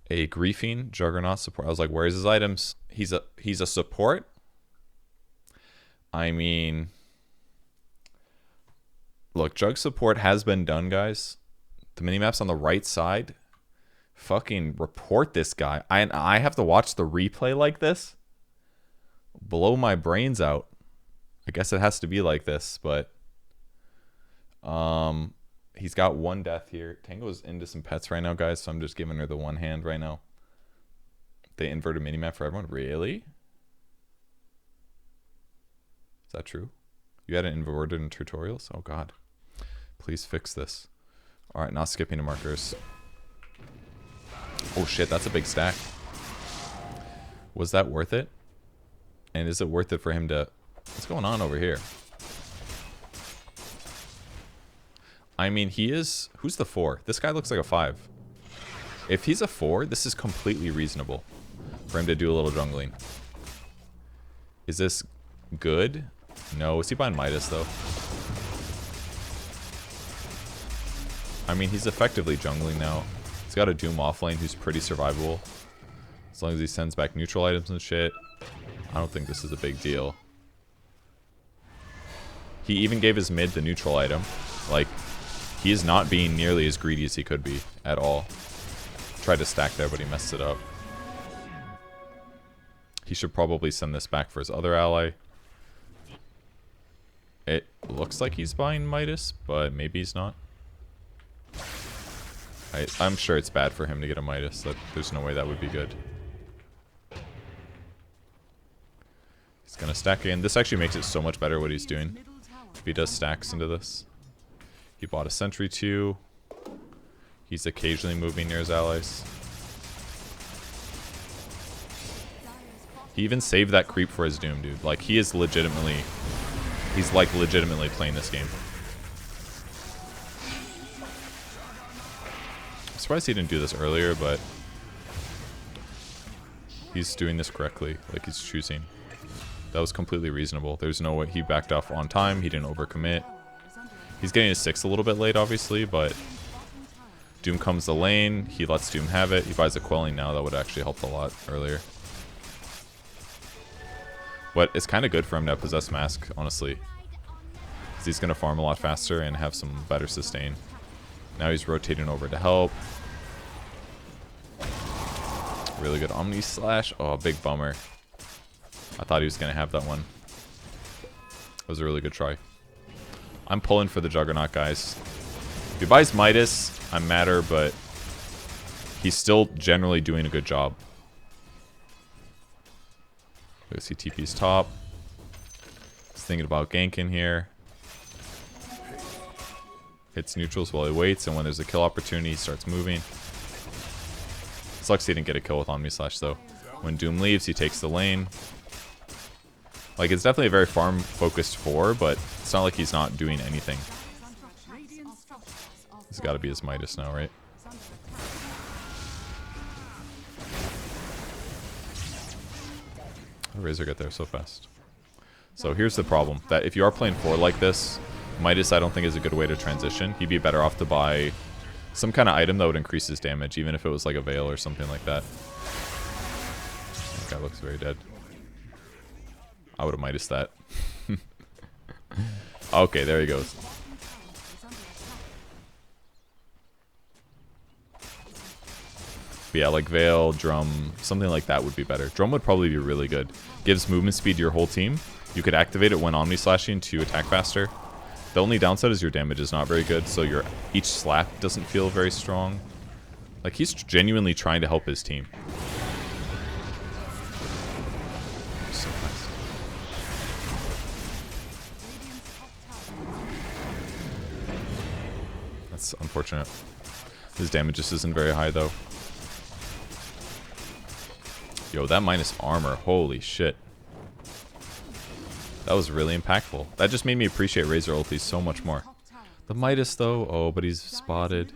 A griefing juggernaut support. I was like, where's his items? He's a support? I mean, look, jug support has been done, guys. The minimap's on the right side. Fucking report this guy. I have to watch the replay like this? Blow my brains out. I guess it has to be like this, but he's got one death here. Tango's into some pets right now, guys, so I'm just giving her the one hand right now. They inverted minimap for everyone? Really? Is that true? You had it inverted in tutorials? Oh god. Please fix this. Alright, not skipping to markers. Oh shit, that's a big stack. Was that worth it? And is it worth it for him to... What's going on over here? I mean, he is... Who's the 4? This guy looks like a 5. If he's a 4, this is completely reasonable for him to do a little jungling. Is this good? No. Is he buying Midas, though? I mean, he's effectively jungling now. He's got a Doom offlane who's pretty survivable. As long as he sends back neutral items and shit. I don't think this is a big deal. He even gave his mid the neutral item. Like, he is not being nearly as greedy as he could be at all. Tried to stack there, but he messed it up. He should probably send this back for his other ally. It looks like he's buying Midas, but maybe he's not. I'm sure it's bad for him to get a Midas. There's no way that would be good. He's gonna stack in. This actually makes it so much better what he's doing. If he does stacks into this. He bought a sentry too. He's occasionally moving near his allies. He even saved that creep for his Doom, dude. Like, he is legitimately... He's, like, legitimately playing this game. I'm surprised he didn't do this earlier, but... He's doing this correctly. Like, he's choosing. That was completely reasonable. There's no way he backed off on time. He didn't overcommit. He's getting his 6 a little bit late, obviously, but... Doom comes the lane. He lets Doom have it. He buys a quelling now. That would actually help a lot earlier. But it's kind of good for him to have Possess Mask, honestly. Because he's going to farm a lot faster and have some better sustain. Now he's rotating over to help. Really good Omni Slash. Oh, big bummer. I thought he was going to have that one. That was a really good try. I'm pulling for the Juggernaut, guys. If he buys Midas, I'm madder, but he's still generally doing a good job. Let's see TP's top. He's thinking about ganking here. Hits neutrals while he waits, and when there's a kill opportunity, he starts moving. Sucks he didn't get a kill with Omni Slash, though. When Doom leaves, he takes the lane. Like, it's definitely a very farm-focused 4, but it's not like he's not doing anything. He's got to be his Midas now, right? Razor got there so fast. So here's the problem. That if you are playing 4 like this, Midas I don't think is a good way to transition. He'd be better off to buy some kind of item that would increase his damage, even if it was like a Veil or something like that. That guy looks very dead. I would have Midas that. Okay, there he goes. But yeah, like Veil, Drum, something like that would be better. Drum would probably be really good. Gives movement speed to your whole team. You could activate it when Omni Slashing to attack faster. The only downside is your damage is not very good, so your each slap doesn't feel very strong. Like, he's genuinely trying to help his team. So fast. That's unfortunate. His damage just isn't very high, though. Yo, that minus armor, holy shit. That was really impactful. That just made me appreciate Razor ultis so much more. The Midas, though, oh, but he's spotted.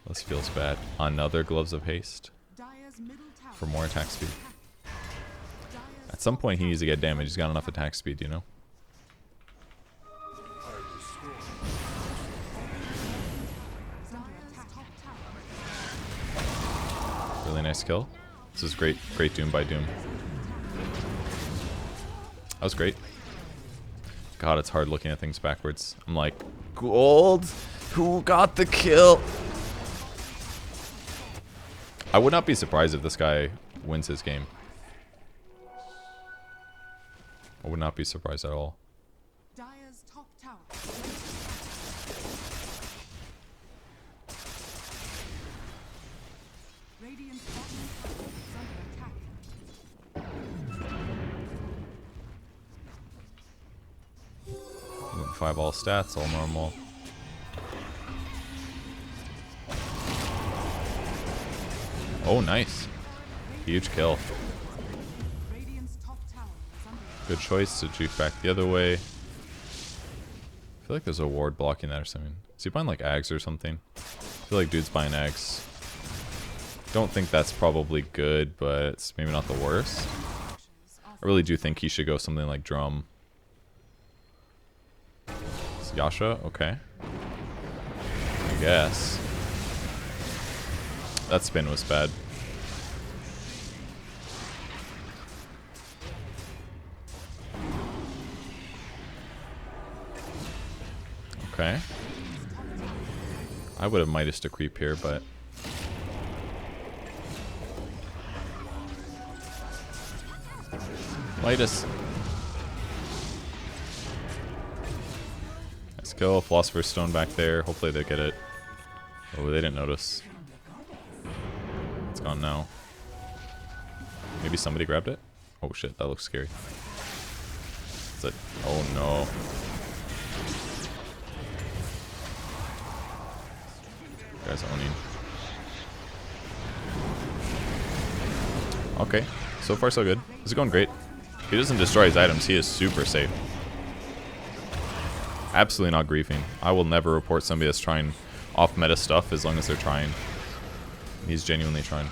This feels bad. Another Gloves of Haste. For more attack speed. At some point, he needs to get damage. He's got enough attack speed, you know? Really nice kill. This is great Doom by Doom. That was great. God, it's hard looking at things backwards. I'm like, gold? Who got the kill? I would not be surprised if this guy wins his game. I would not be surprised at all. Dire's top tower. Radiant's bottom tower is under attack. 5 all stats, all normal. Oh, nice. Huge kill. Radiant's top tower is under attack. Good choice to juke back the other way. I feel like there's a ward blocking that or something. Is he buying like Ags or something? I feel like dude's buying Ags. Don't think that's probably good, but it's maybe not the worst. I really do think he should go something like Drum. It's Yasha? Okay. I guess. That spin was bad. Okay. I would have Midas to creep here, but... Midas. Let's go. Philosopher's Stone back there. Hopefully they get it. Oh, they didn't notice. It's gone now. Maybe somebody grabbed it? Oh shit, that looks scary. Is it? Oh no. Guys owning. Okay, so far so good. This is going great. If he doesn't destroy his items, he is super safe. Absolutely not griefing. I will never report somebody that's trying off meta stuff as long as they're trying. He's genuinely trying.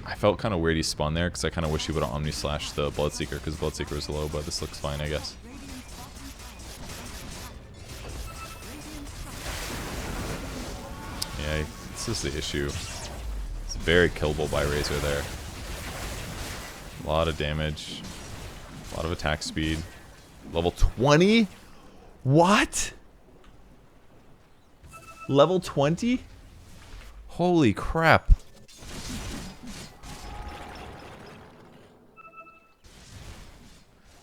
I felt kind of weird he spawned there because I kind of wish he would have Omni Slash the Bloodseeker because Bloodseeker is low, but this looks fine, I guess. Yeah, this is the issue. It's very killable by Razor there. A lot of damage. A lot of attack speed. Level 20? What? Level 20? Holy crap.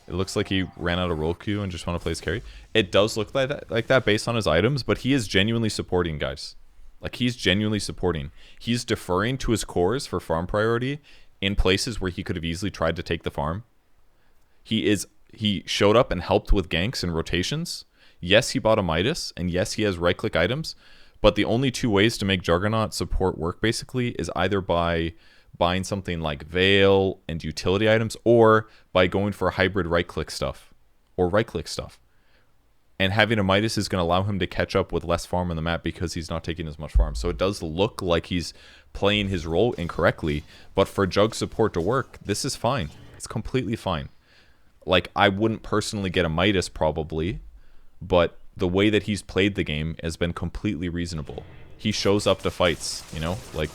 It looks like he ran out of roll queue and just want to play his carry. It does look like that based on his items, but he is genuinely supporting, guys. Like, he's genuinely supporting. He's deferring to his cores for farm priority in places where he could have easily tried to take the farm. He showed up and helped with ganks and rotations. Yes, he bought a Midas, and yes, he has right-click items, but the only two ways to make Juggernaut support work, basically, is either by buying something like Veil and utility items, or by going for hybrid right-click stuff, or right-click stuff. And having a Midas is going to allow him to catch up with less farm on the map because he's not taking as much farm. So it does look like he's playing his role incorrectly, but for Jug support to work, this is fine. It's completely fine. Like, I wouldn't personally get a Midas probably, but the way that he's played the game has been completely reasonable. He shows up to fights, you know? Like,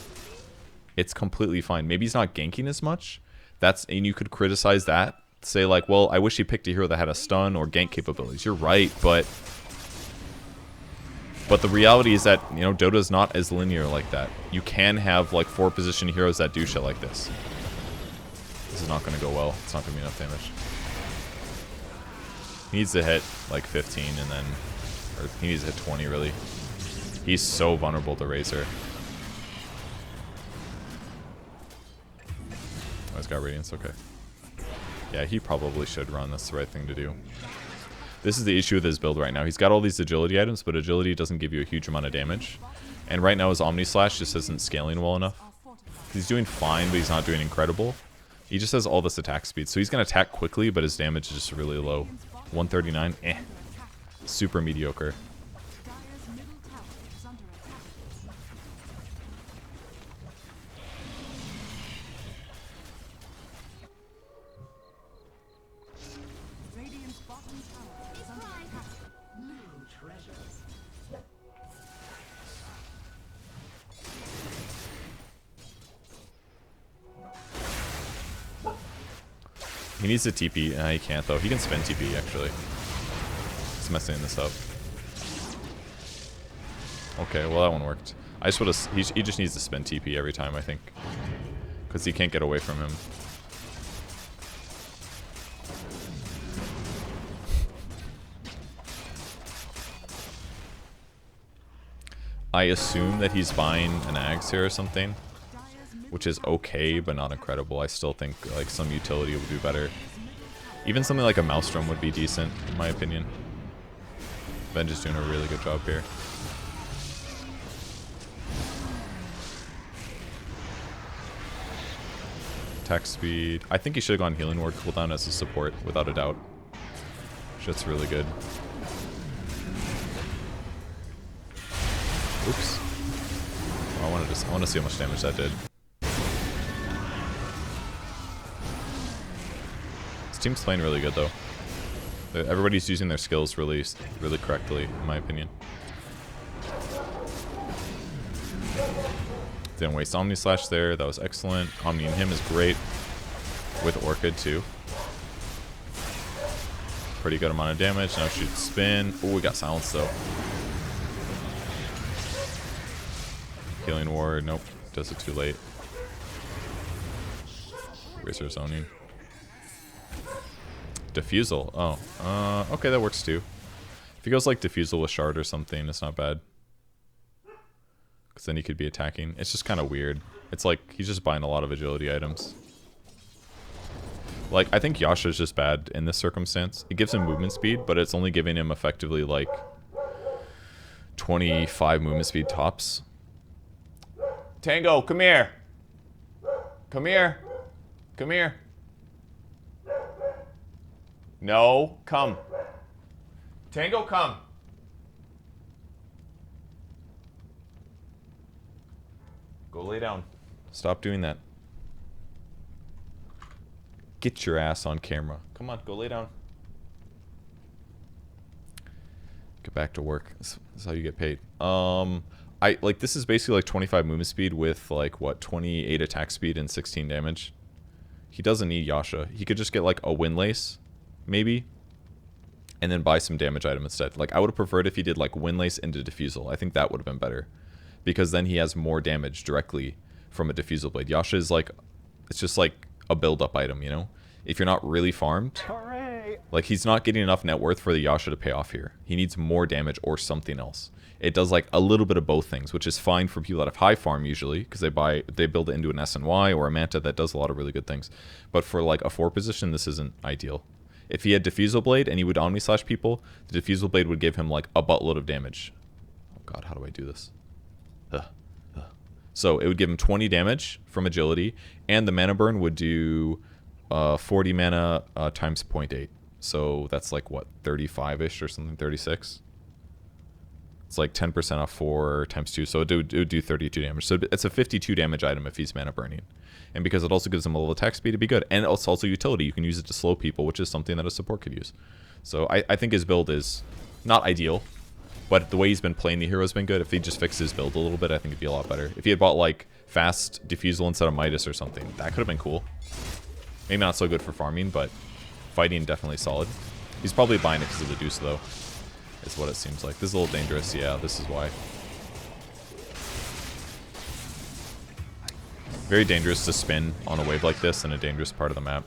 it's completely fine. Maybe he's not ganking as much. And you could criticize that. Say like, well, I wish he picked a hero that had a stun or gank capabilities. You're right, but the reality is that, you know, Dota's not as linear like that. You can have like 4 position heroes that do shit like this. This is not going to go well. It's not going to be enough damage. He needs to hit like 15 and then, or he needs to hit 20 really. He's so vulnerable to Razor. Oh, he's got Radiance, okay. Yeah, he probably should run. That's the right thing to do. This is the issue with his build right now. He's got all these agility items, but agility doesn't give you a huge amount of damage. And right now his Omni Slash just isn't scaling well enough. He's doing fine, but he's not doing incredible. He just has all this attack speed. So he's going to attack quickly, but his damage is just really low. 139, eh. Super mediocre. He needs to TP. He can't though. He can spin TP actually. He's messing this up. Okay, well that one worked. I just would have. He just needs to spin TP every time, I think, because he can't get away from him. I assume that he's buying an Axe here or something, which is okay, but not incredible. I still think like some utility would be better. Even something like a Maelstrom would be decent, in my opinion. Benj is doing a really good job here. Attack speed. I think he should have gone Healing Ward cooldown as a support, without a doubt. Shit's really good. Oops. Oh, I want to see how much damage that did. This team's playing really good though. Everybody's using their skills really correctly, in my opinion. Didn't waste Omni Slash there. That was excellent. Omni and him is great. With Orchid too. Pretty good amount of damage. Now shoot spin. Oh, we got silenced though. Healing Ward. Nope. Does it too late. Razor zoning. Diffusal. Oh. Okay, that works too. If he goes like Diffusal with Shard or something, it's not bad. Because then he could be attacking. It's just kind of weird. It's like he's just buying a lot of agility items. Like, I think Yasha's just bad in this circumstance. It gives him movement speed, but it's only giving him effectively like 25 movement speed tops. Tango, come here. Come here. Come here. No, come. Tango, come. Go lay down. Stop doing that. Get your ass on camera. Come on, go lay down. Get back to work. This is how you get paid. This is basically like 25 movement speed with like what, 28 attack speed and 16 damage. He doesn't need Yasha. He could just get like a Windlace, maybe, and then buy some damage item instead. Like I would have preferred if he did like Windlace into Diffusal. I think that would have been better, because then he has more damage directly from a Diffusal Blade. Yasha is like, it's just like a build-up item, you know? If you're not really farmed, like he's not getting enough net worth for the Yasha to pay off here. He needs more damage or something else. It does like a little bit of both things, which is fine for people that have high farm usually, because they build it into an SNY or a Manta that does a lot of really good things. But for like a 4 position, this isn't ideal. If he had Diffusal Blade and he would Omni Slash people, the Diffusal Blade would give him like a buttload of damage. Oh god, how do I do this? So it would give him 20 damage from agility, and the mana burn would do 40 mana times 0.8. So that's like what, 35-ish or something, 36? It's like 10% off 4 times 2, so it would do 32 damage. So it's a 52 damage item if he's mana burning. And because it also gives him a little attack speed, it'd be good. And it's also utility. You can use it to slow people, which is something that a support could use. So I think his build is not ideal, but the way he's been playing the hero has been good. If he just fixed his build a little bit, I think it'd be a lot better. If he had bought like fast Diffusal instead of Midas or something, that could have been cool. Maybe not so good for farming, but fighting definitely solid. He's probably buying it because of the Deuce though, is what it seems like. This is a little dangerous. Yeah, this is why. Very dangerous to spin on a wave like this in a dangerous part of the map.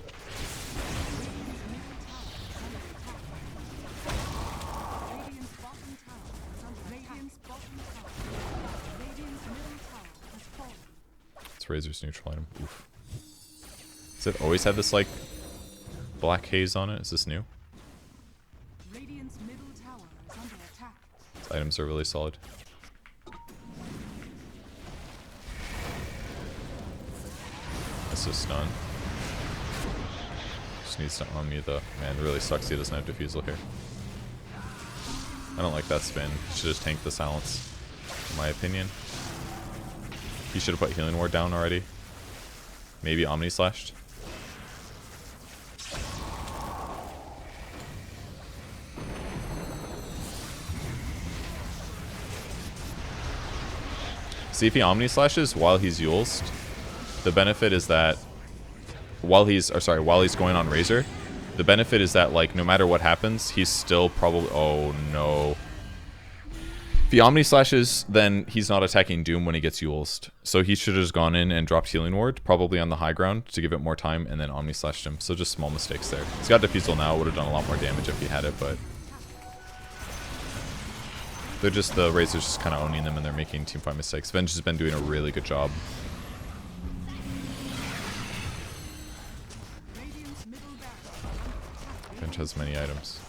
It's Razor's neutral item. Oof. Does it always have this like black haze on it? Is this new? Radiant's middle tower is under attack. These items are really solid. This is stun. Just needs to Omni the... Man, it really sucks he doesn't have Diffusal here. I don't like that spin. He should just tank the silence, in my opinion. He should have put Healing Ward down already. Maybe Omni Slashed. See, if he Omni Slashes while he's Yulesed, the benefit is that while he's going on Razor, the benefit is that like no matter what happens, he's still probably. Oh no. If he Omni Slashes, then he's not attacking Doom when he gets Eulsed. So he should have just gone in and dropped Healing Ward, probably on the high ground, to give it more time, and then Omni Slashed him. So just small mistakes there. He's got Diffusal now, would have done a lot more damage if he had it, but... They're just, the Razor's just kind of owning them, and they're making teamfight mistakes. Venge has been doing a really good job. Venge has many items.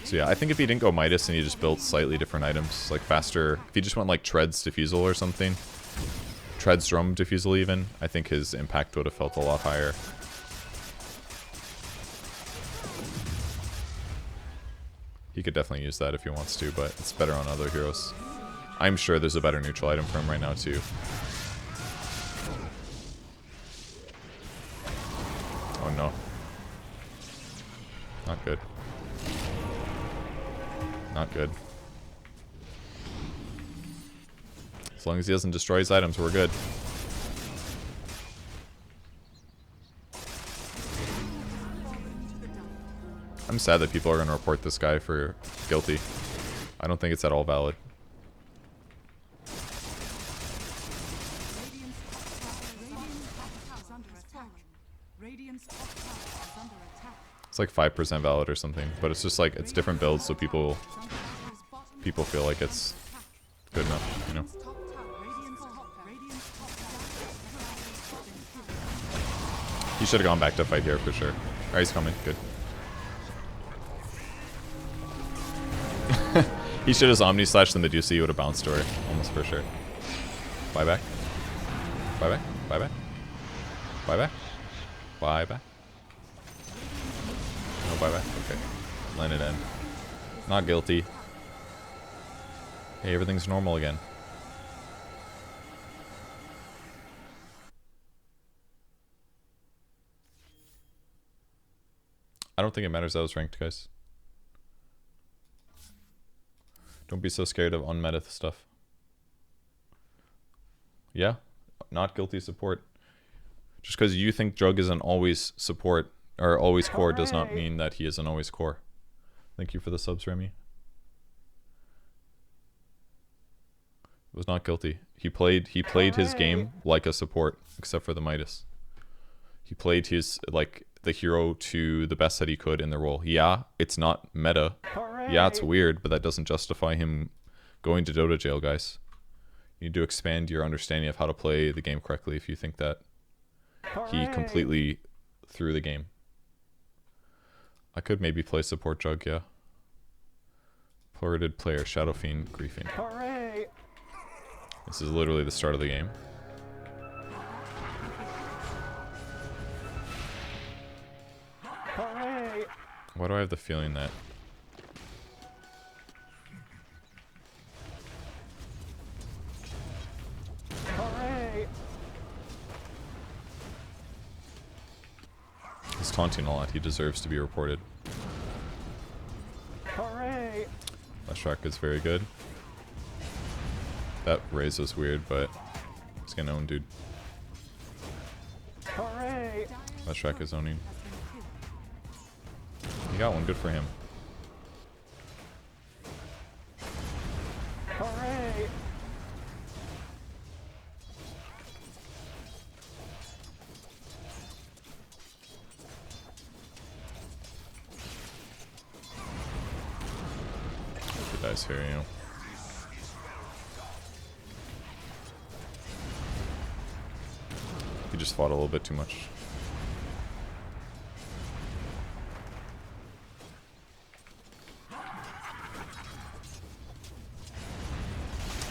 So yeah, I think if he didn't go Midas and he just built slightly different items, like faster, if he just went like Treads Diffusal or something, Treads Drum Diffusal even, I think his impact would have felt a lot higher. He could definitely use that if he wants to, but it's better on other heroes. I'm sure there's a better neutral item for him right now too. Oh no. Not good. Not good. As long as he doesn't destroy his items, we're good. I'm sad that people are going to report this guy for guilty. I don't think it's at all valid. It's like 5% valid or something, but it's just like, it's different builds, so people feel like it's good enough, you know? He should have gone back to fight here for sure. Alright, he's coming. Good. He should have Omni Slash the Medusa, he would have bounced to her. Almost for sure. Buy back. Buy back. Buy back. Buy back. Buy back. No buyback? Okay. Let it end. Not guilty. Hey, everything's normal again. I don't think it matters that I was ranked, guys. Don't be so scared of unmeta stuff. Yeah, not guilty support. Just because you think Jug isn't always support or always core does not mean that he isn't always core. Thank you for the subs, Remy. It was not guilty. He played his game like a support, except for the Midas. He played his like the hero to the best that he could in the role. Yeah, it's not meta. Yeah, it's weird, but that doesn't justify him going to Dota jail, guys. You need to expand your understanding of how to play the game correctly if you think that he completely threw the game. I could maybe play support Jug, yeah. Plurited player, Shadow Fiend, griefing. This is literally the start of the game. Why do I have the feeling that... He's taunting a lot. He deserves to be reported. Leshrac is very good. That raise was weird, but he's gonna own, dude. Leshrac is owning. He got one. Good for him. Good dice here, you know. He just fought a little bit too much.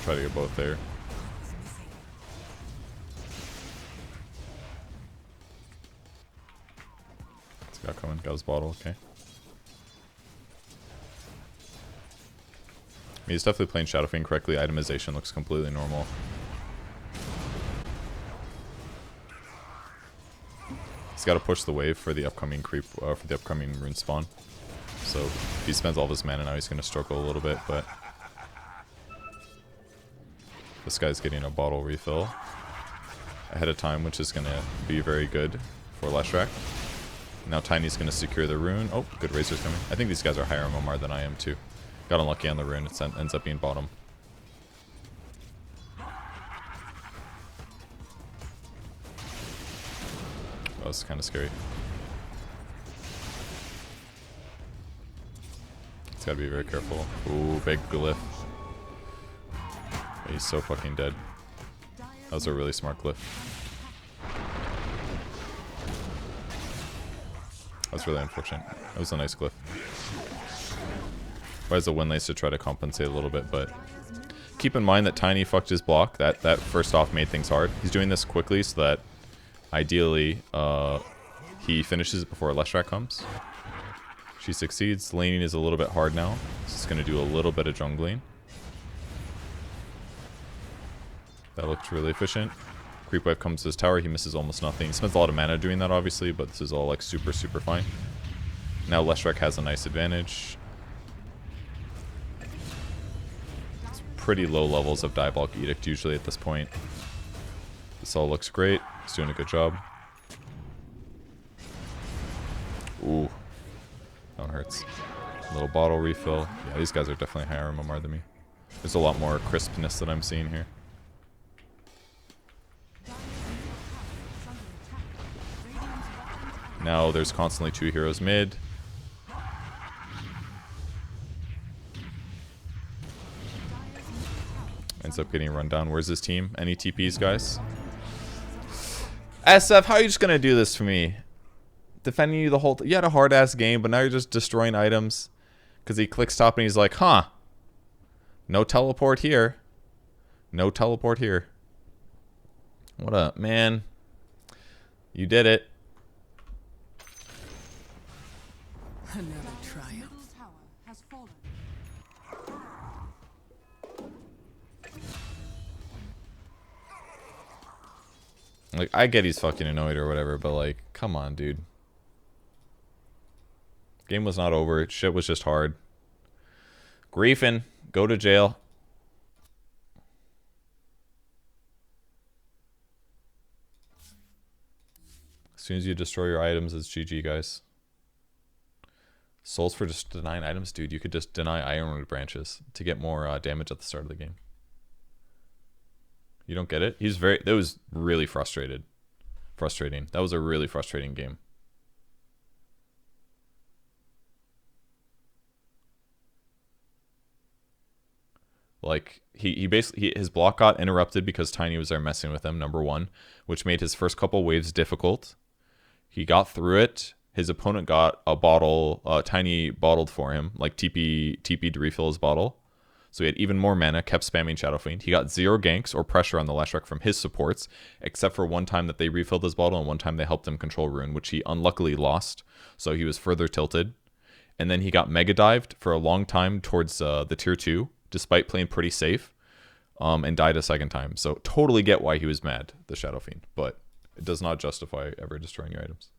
Try to get both there. What's he got coming? Got his bottle, okay. I mean, he's definitely playing Shadow Fiend correctly. Itemization looks completely normal. He's got to push the wave for the upcoming creep, for the upcoming rune spawn. So if he spends all of his mana now, he's going to struggle a little bit, but... This guy's getting a bottle refill. ahead of time, which is going to be very good for Leshrac. Now Tiny's going to secure the rune. Oh, good Razor's coming. I think these guys are higher MMR than I am too. Got unlucky on the rune. It ends up being bottom. That was kind of scary. It's gotta be very careful. Ooh, big glyph. He's so fucking dead. That was a really smart glyph. That was really unfortunate. That was a nice glyph. Whereas the Windlace to try to compensate a little bit, but keep in mind that Tiny fucked his block. That first off made things hard. He's doing this quickly so that ideally he finishes it before Leshrac comes. She succeeds. Laning is a little bit hard now. She's going to do a little bit of jungling. That looked really efficient. Creep wave comes to his tower. He misses almost nothing. He spends a lot of mana doing that, obviously, but this is all like super fine. Now Leshrac has a nice advantage. It's pretty low levels of Diabolic Edict usually at this point. This all looks great. He's doing a good job. Ooh. That one hurts. A little bottle refill. Yeah, these guys are definitely higher MMR than me. There's a lot more crispness that I'm seeing here. Now there's constantly 2 heroes mid. Ends up getting run down. Where's his team? Any TPs, guys? SF, how are you just gonna do this for me? Defending you the whole you had a hard ass game, but now you're just destroying items. Because he clicks top and he's like, huh. No teleport here. No teleport here. What up, man? You did it. Another triumph. Tower has fallen. Like, I get he's fucking annoyed or whatever, but like, come on, dude. Game was not over. Shit was just hard. Griefin, go to jail. As soon as you destroy your items, it's GG, guys. Souls for just denying items? Dude, you could just deny Ironwood branches to get more damage at the start of the game. You don't get it? That was really frustrating. That was a really frustrating game. Like, he basically, his block got interrupted because Tiny was there messing with him, number one, which made his first couple waves difficult. He got through it. His opponent got a bottle, Tiny bottled for him, like TP'd to refill his bottle. So he had even more mana, kept spamming Shadow Fiend. He got 0 ganks or pressure on the Leshrac from his supports, except for one time that they refilled his bottle and one time they helped him control Rune, which he unluckily lost. So he was further tilted. And then he got Mega Dived for a long time towards the tier 2, despite playing pretty safe, and died a second time. So totally get why he was mad, the Shadow Fiend, but it does not justify ever destroying your items.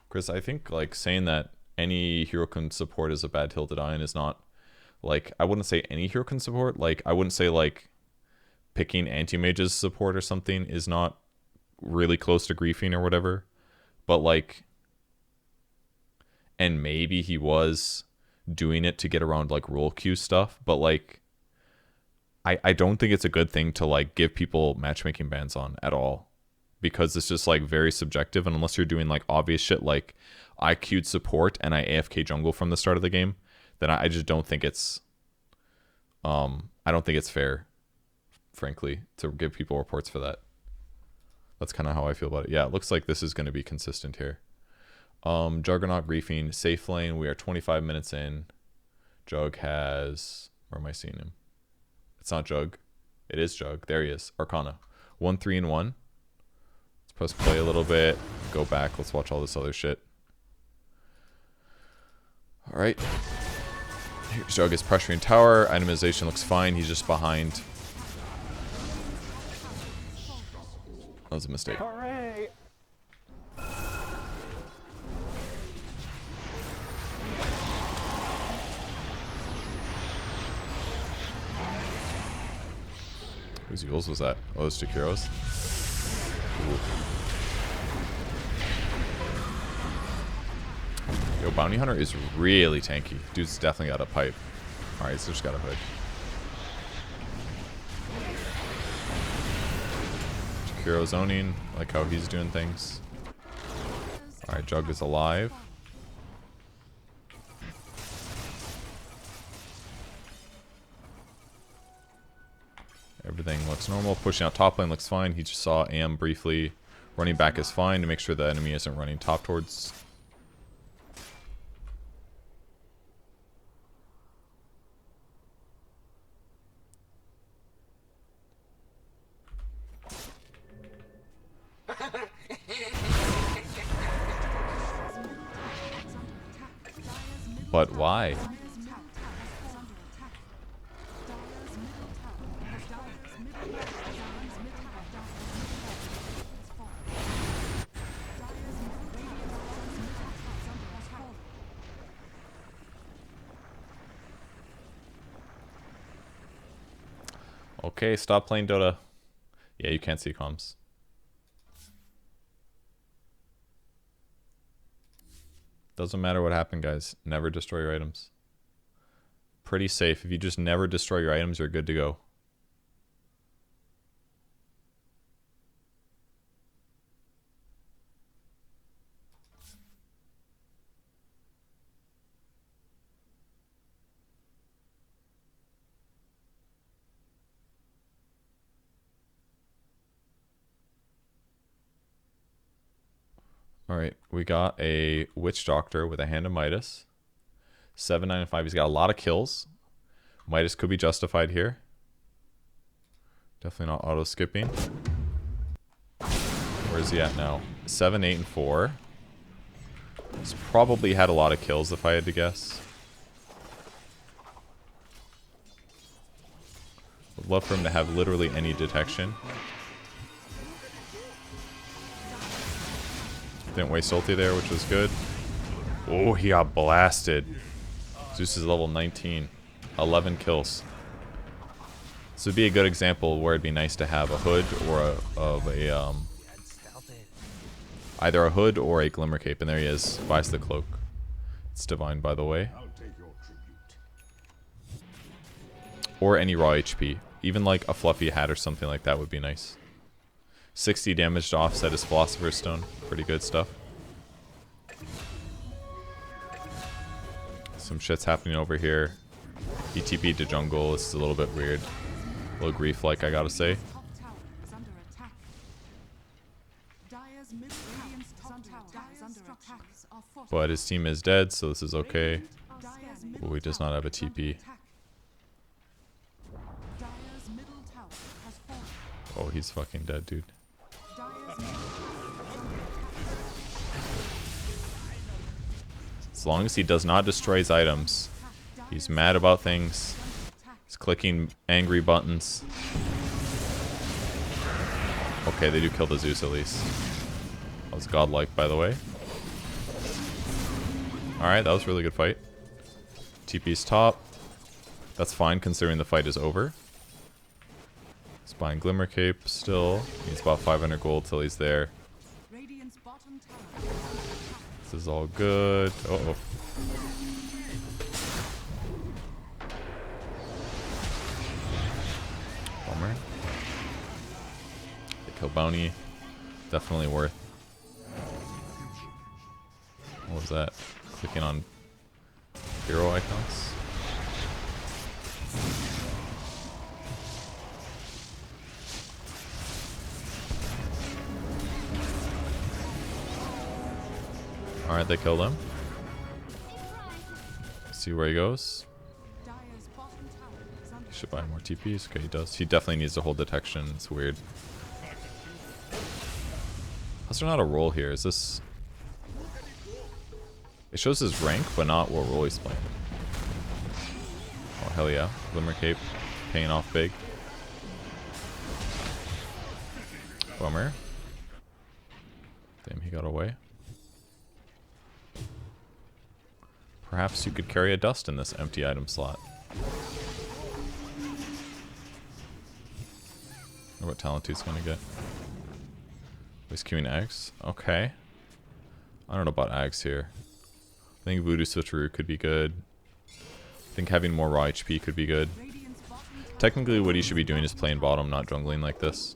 Chris, I think like saying that any hero can support as a bad tilted iron is not, like, I wouldn't say any hero can support. Like, I wouldn't say like picking anti-mage's support or something is not really close to griefing or whatever. But like, and maybe he was doing it to get around like rule queue stuff, but like, I don't think it's a good thing to like give people matchmaking bans on at all, because it's just like very subjective. And unless you're doing like obvious shit like I queued support and I AFK jungle from the start of the game, then I just don't think it's I don't think it's fair, frankly, to give people reports for that. That's kind of how I feel about it. Yeah, it looks like this is going to be consistent here. Juggernaut griefing, safe lane. We are 25 minutes in. Jug has, where am I seeing him? It's not Jug. It is Jug. There he is. Arcana. 1, 3, and 1. Let's press play a little bit. Go back. Let's watch all this other shit. All right. Here's Jug is pressuring tower. Itemization looks fine. He's just behind. That was a mistake. Hooray! Whose Eagles was that? Oh, those two Kuros. Yo, Bounty Hunter is really tanky. Dude's definitely got a pipe. Alright, he's just got a hood. Kuro zoning, like how he's doing things. Alright, Jug is alive. Everything looks normal. Pushing out top lane looks fine. He just saw Am briefly. Running back is fine to make sure the enemy isn't running top towards. But why? Okay, stop playing Dota. Yeah, you can't see comms. Doesn't matter what happened, guys. Never destroy your items. Pretty safe. If you just never destroy your items, you're good to go. Alright, we got a Witch Doctor with a Hand of Midas. 7, 9, and 5. He's got a lot of kills. Midas could be justified here. Definitely not auto-skipping. Where is he at now? 7, 8, and 4. He's probably had a lot of kills if I had to guess. Would love for him to have literally any detection. Didn't waste ulti there, which was good. Oh, he got blasted. Zeus is level 19. 11 kills. This would be a good example where it'd be nice to have a hood or either a hood or a glimmer cape. And there he is. Buys the cloak. It's divine, by the way. Or any raw HP. Even like a fluffy hat or something like that would be nice. 60 damage to offset his Philosopher's Stone. Pretty good stuff. Some shit's happening over here. He TP'd to jungle. This is a little bit weird. A little grief-like, I gotta say. But his team is dead, so this is okay. Oh, he does not have a TP. Oh, he's fucking dead, dude. As long as he does not destroy his items. He's mad about things. He's clicking angry buttons. Okay, they do kill the Zeus at least. That was godlike, by the way. Alright, that was a really good fight. TP's top. That's fine considering the fight is over. He's buying Glimmer Cape still. He's about 500 gold till he's there. This is all good. Uh-oh. Bummer. They kill Bounty. Definitely worth. What was that? Clicking on hero icons. Alright, they killed him. See where he goes. He should buy more TPs. Okay, he does. He definitely needs to hold detection. It's weird. How's there not a role here? Is this... It shows his rank, but not what role he's playing. Oh, hell yeah. Glimmer Cape. Paying off big. Bummer. Damn, he got away. Perhaps you could carry a dust in this empty item slot. Or what talent he's gonna get. He's queuing Ags? Okay. I don't know about Ags here. I think Voodoo Switcheroo could be good. I think having more raw HP could be good. Technically what he should be doing is playing bottom, not jungling like this.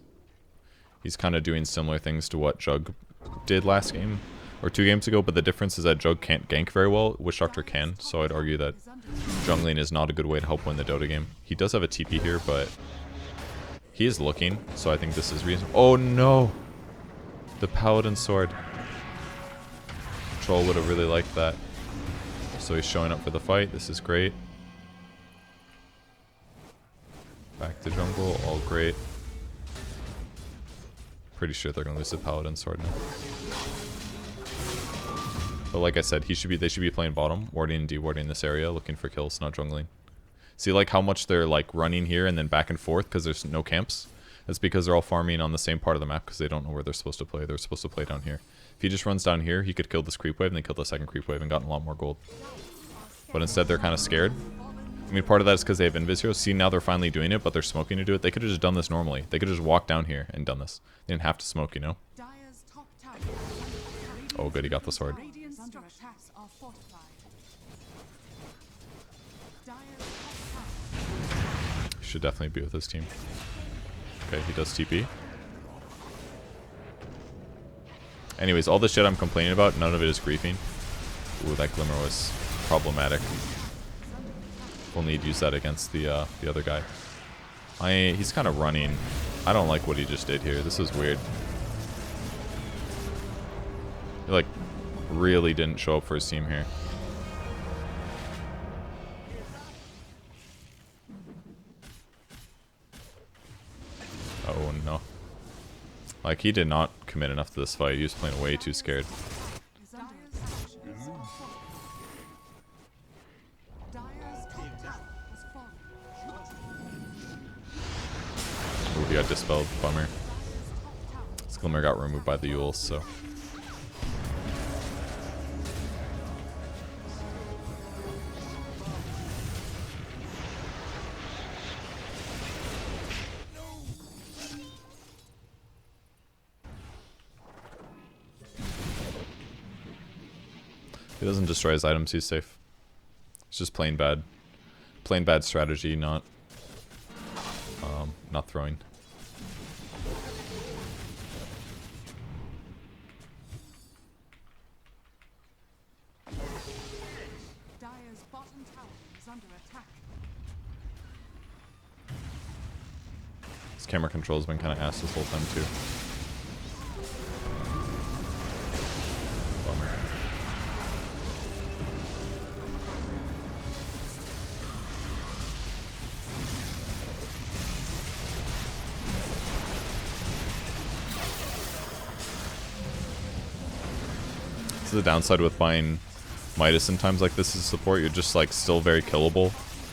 He's kind of doing similar things to what Jug did last game, or 2 games ago, but the difference is that Jug can't gank very well, Witch Doctor can, so I'd argue that jungling is not a good way to help win the Dota game. He does have a TP here, but he is looking, so I think this is reasonable. Oh no! The Paladin Sword. Troll would have really liked that. So he's showing up for the fight, this is great. Back to jungle, all great. Pretty sure they're gonna lose the Paladin Sword now. But like I said, they should be playing bottom, warding and dewarding this area, looking for kills, not jungling. See like how much they're like running here and then back and forth because there's no camps? That's because they're all farming on the same part of the map because they don't know where they're supposed to play. They're supposed to play down here. If he just runs down here, he could kill this creep wave and then kill the second creep wave and gotten a lot more gold. But instead they're kind of scared. I mean, part of that is because they have invis heroes. See, now they're finally doing it, but they're smoking to do it. They could have just done this normally. They could have just walked down here and done this. They didn't have to smoke, you know? Oh, good, he got the sword. He should definitely be with his team. Okay, he does TP. Anyways, all this shit I'm complaining about, none of it is griefing. Ooh, that glimmer was problematic. Only he'd use that against the other guy. He's kind of running. I don't like what he just did here. This is weird. He like really didn't show up for his team here. Oh no. Like he did not commit enough to this fight. He was playing way too scared. Ooh, he got dispelled. Bummer. This Glimmer got removed by the Yules, so. If he doesn't destroy his items, he's safe. It's just plain bad. Plain bad strategy, not throwing. Dire's bottom tower is under attack. His camera control's been kind of ass this whole time too. Bummer. This is the downside with buying Midas in times like this as support. You're just like still very killable.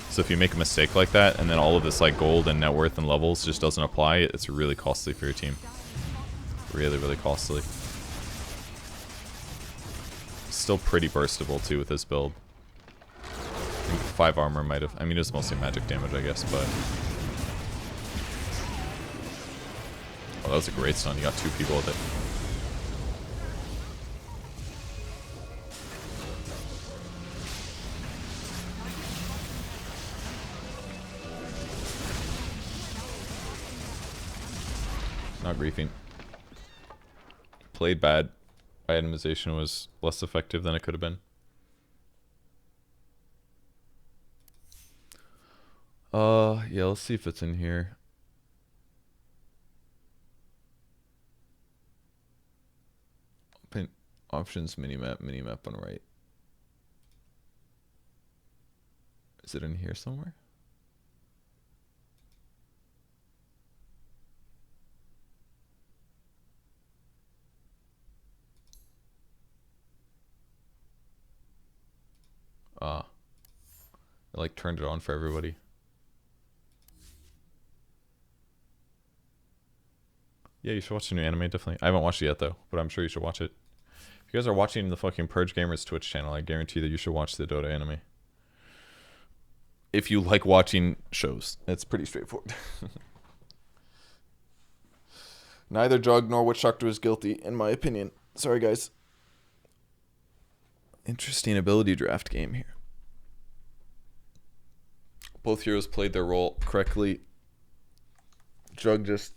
So if you make a mistake like that and then all of this like gold and net worth and levels just doesn't apply, it's really costly for your team. Really, really costly. Still pretty burstable too with this build. I think 5 armor might have, I mean it's mostly magic damage I guess, but. Oh, that was a great stun. You got 2 people with it. Not griefing. Played bad. Itemization was less effective than it could have been. Yeah, let's see if it's in here. Open options, minimap on right. Is it in here somewhere? I like turned it on for everybody. Yeah, you should watch the new anime, definitely. I haven't watched it yet though, but I'm sure you should watch it. If you guys are watching the fucking Purge Gamers Twitch channel, I guarantee that you should watch the Dota anime. If you like watching shows, it's pretty straightforward. Neither Jug nor Witch Doctor is guilty, in my opinion. Sorry, guys. Interesting ability draft game here. Both heroes played their role correctly. Jug just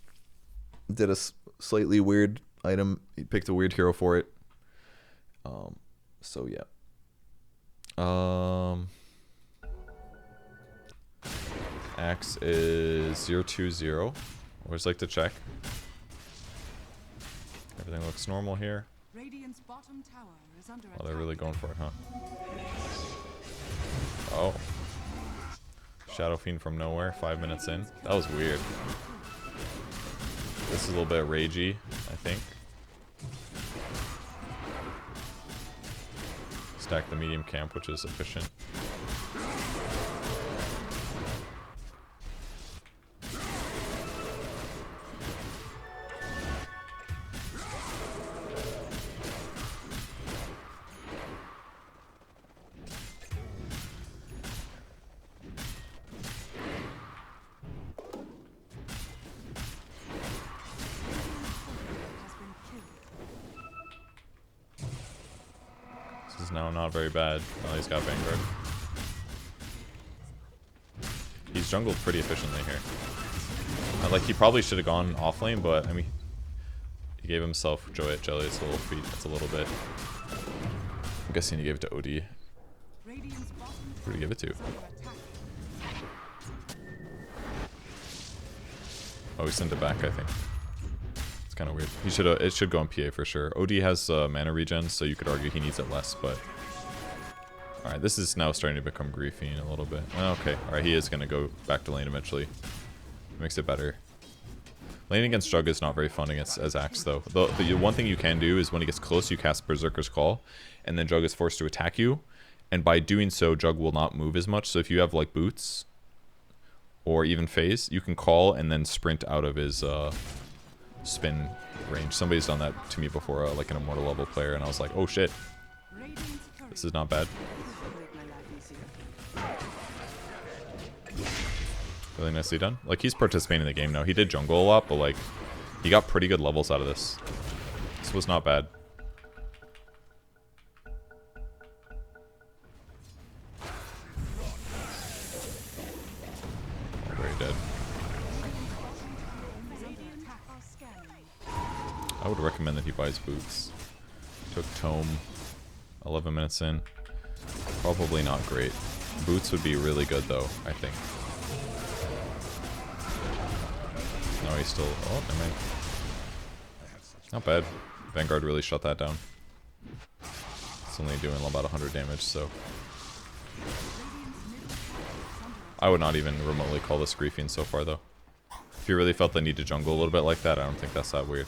did a slightly weird item. He picked a weird hero for it. So yeah. Axe is 020. Always like to check. Everything looks normal here. Radiant's bottom tower is under Oh, they're attack. really going for it, huh? Oh. Shadow Fiend from nowhere, 5 minutes in. That was weird. This is a little bit ragey, I think. Stack the medium camp, which is efficient. Has been killed. This is now not very bad. Oh, he's got Vanguard. He's jungled pretty efficiently here. Like, he probably should have gone off lane, but, I mean, he gave himself Jelly. It's a little feat. It's a little bit. I'm guessing he gave it to OD. Radiant's bottom Who did he give it to? is under attack. Oh, he sent it back, I think. It's kind of weird. He should. It should go on PA for sure. OD has mana regen, so you could argue he needs it less, but... Alright, this is now starting to become griefing a little bit. Okay, alright, he is going to go back to lane eventually. Makes it better. Lane against Jug is not very fun against as Axe, though. The one thing you can do is when he gets close, you cast Berserker's Call, and then Jug is forced to attack you, and by doing so, Jug will not move as much. So if you have, like, boots, or even phase, you can call and then sprint out of his spin range. Somebody's done that to me before, like an Immortal level player, and I was like, oh shit, Radiant's turret this is not bad. make my life easier. Really nicely done. Like, he's participating in the game now. He did jungle a lot, but like, he got pretty good levels out of this. This was not bad. Very dead. Radiant are scanning. I would recommend that he buys boots. Took Tome 11 minutes in. Probably not great. Boots would be really good though, I think. No, he's still... Oh, never mind. Not bad. Vanguard really shut that down. It's only doing about 100 damage, so... I would not even remotely call this griefing so far, though. If you really felt the need to jungle a little bit like that, I don't think that's that weird.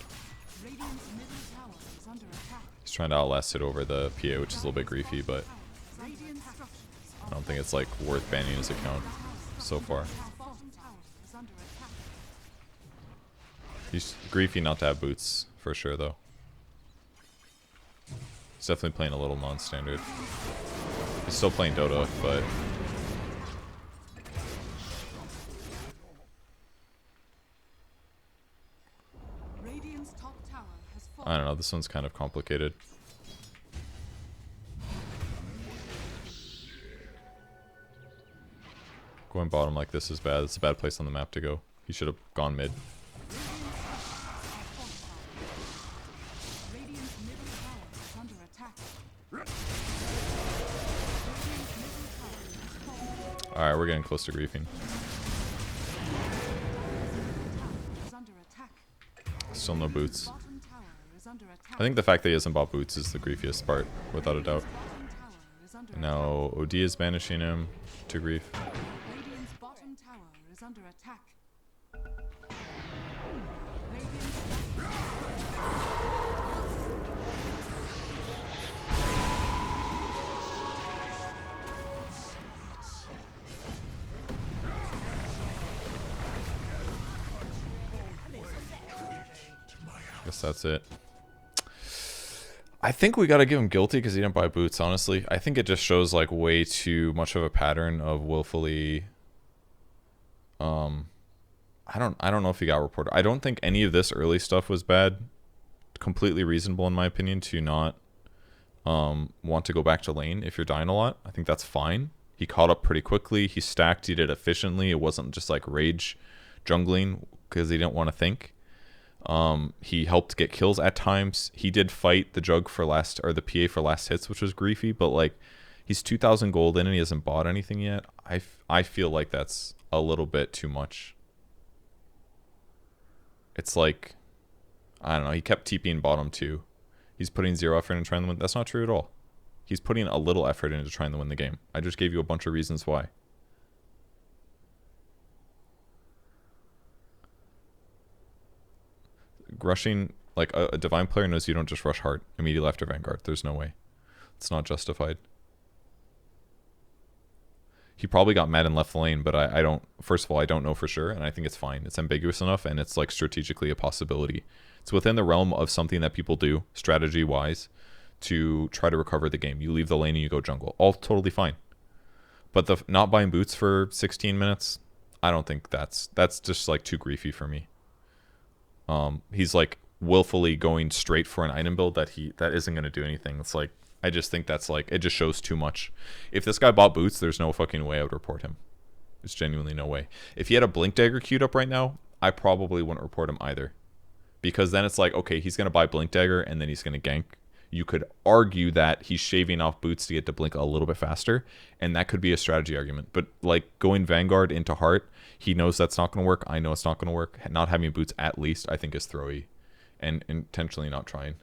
Radiant's middle tower is under attack. He's trying to outlast it over the PA, which is a little bit griefy, but Radiant structures I don't think it's, like, worth banning his account so far. bottom tower is under attack. He's griefy not to have boots, for sure, though. He's definitely playing a little non-standard. He's still playing Dota, but... Radiant's top tower has I fallen. don't know, this one's kind of complicated. Going bottom like this is bad. It's a bad place on the map to go. He should have gone mid. Radiant's middle tower is under attack. Alright, we're getting close to griefing. Is under attack. Still no boots. Bottom tower is under attack. I think the fact that he hasn't bought boots is the griefiest part, without a doubt. Bottom tower is under Now, OD is banishing him to grief. attack. Radiant's bottom tower is under attack. Guess that's it. I think we gotta give him guilty because he didn't buy boots, honestly. I think it just shows like way too much of a pattern of willfully I don't know if he got reported. I don't think any of this early stuff was bad. Completely reasonable in my opinion to not want to go back to lane if you're dying a lot. I think that's fine. He caught up pretty quickly. He stacked. He did it efficiently. It wasn't just like rage jungling because he didn't want to think. He helped get kills at times. He did fight the jug for last, or the PA for last hits, which was griefy, but like he's 2,000 gold in and he hasn't bought anything yet. I feel like that's a little bit too much. It's like, I don't know, he kept TPing bottom too. He's putting zero effort into trying to win. That's not true at all. He's putting a little effort into trying to win the game. I just gave you a bunch of reasons why. Rushing, like a divine player knows you don't just rush hard immediately after Vanguard. There's no way. It's not justified. He probably got mad and left the lane, but I don't, first of all, I don't know for sure, and I think it's fine. It's ambiguous enough, and it's like strategically a possibility. It's within the realm of something that people do, strategy-wise, to try to recover the game. You leave the lane and you go jungle. All totally fine. But the not buying boots for 16 minutes, I don't think that's just like too griefy for me. He's like willfully going straight for an item build that isn't going to do anything. It's like, I just think that's like, it just shows too much. If this guy bought boots, there's no fucking way I would report him. There's genuinely no way. If he had a blink dagger queued up right now, I probably wouldn't report him either. Because then it's like, okay, he's going to buy blink dagger and then he's going to gank. You could argue that he's shaving off boots to get to blink a little bit faster, and that could be a strategy argument. But like going Vanguard into Heart, he knows that's not going to work. I know it's not going to work. Not having boots at least, I think, is throwy, and intentionally not trying.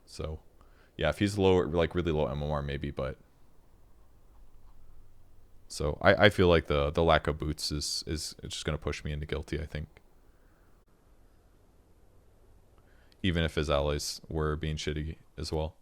So, yeah, if he's low, like really low MMR, maybe, but. So I feel like the lack of boots is just going to push me into guilty, I think. Even if his allies were being shitty as well.